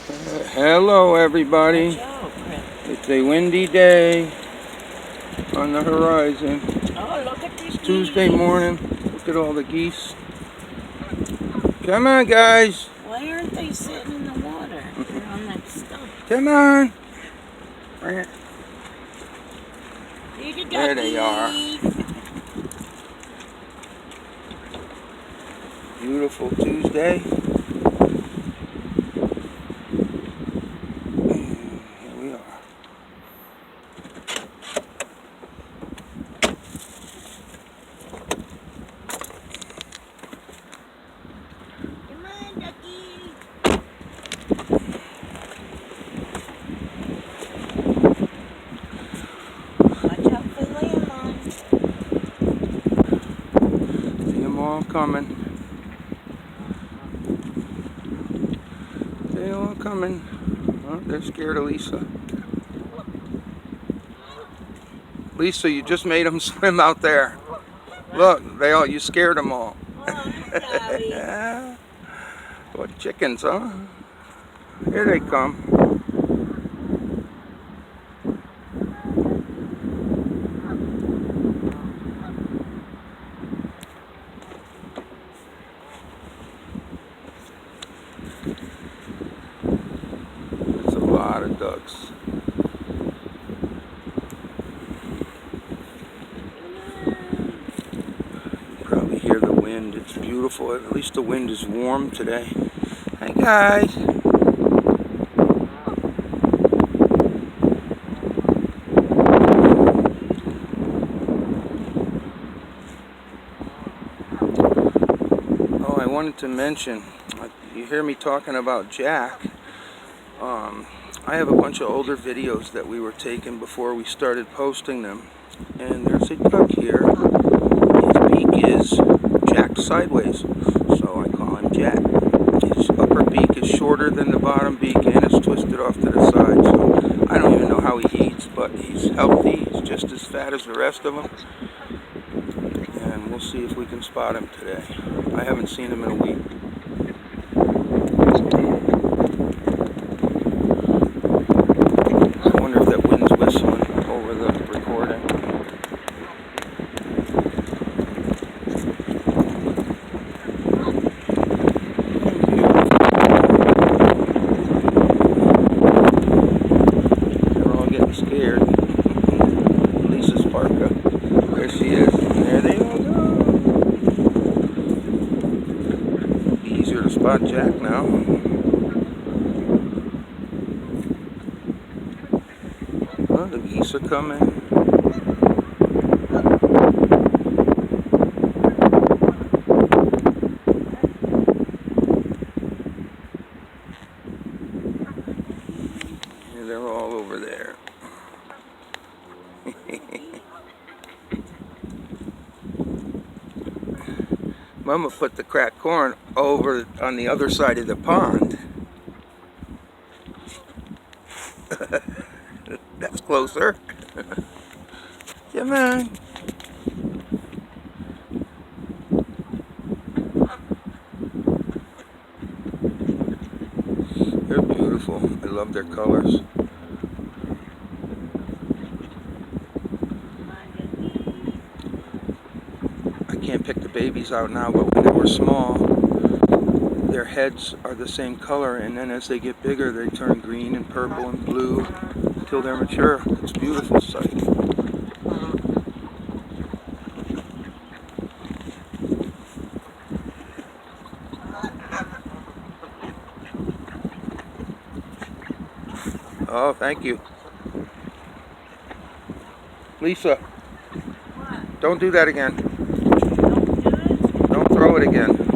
Hello everybody. It's a windy day on the horizon. Oh, look at this Tuesday morning. Look at all the geese. Come on guys. Why aren't they sitting in the water? They're on that stuff. Come on. There they are. Beautiful Tuesday. Here we are. Come on, ducky. Watch out for landmines. See them all coming. They all coming. Oh, they're scared of Lisa. Lisa, you just made them swim out there. Look, you scared them all. Oh, What chickens, huh? Here they come. There's a lot of ducks. You probably hear the wind. It's beautiful. At least the wind is warm today. Hi guys. Oh, I wanted to mention, you hear me talking about Jack. I have a bunch of older videos that we were taking before we started posting them. And there's a duck here. His beak is jacked sideways, so I call him Jack. His upper beak is shorter than the bottom beak and it's twisted off to the side. So I don't even know how he eats, but he's healthy. He's just as fat as the rest of them. And we'll see if we can spot him today. I haven't seen him in a week. I wonder if that wind's whistling over the recording. They're all getting scared. Lisa's parka. There she is. There they all go. Easier to spot Jack now. Oh, the geese are coming. Yeah, they're all over there. Mama put the cracked corn over on the other side of the pond. That's closer. Come on. They're beautiful. I love their colors. I can't pick the babies out now, but when they were small, their heads are the same color, and then as they get bigger, they turn green and purple and blue until they're mature. It's a beautiful sight. Oh, thank you. Lisa, don't do that again. Don't throw it again.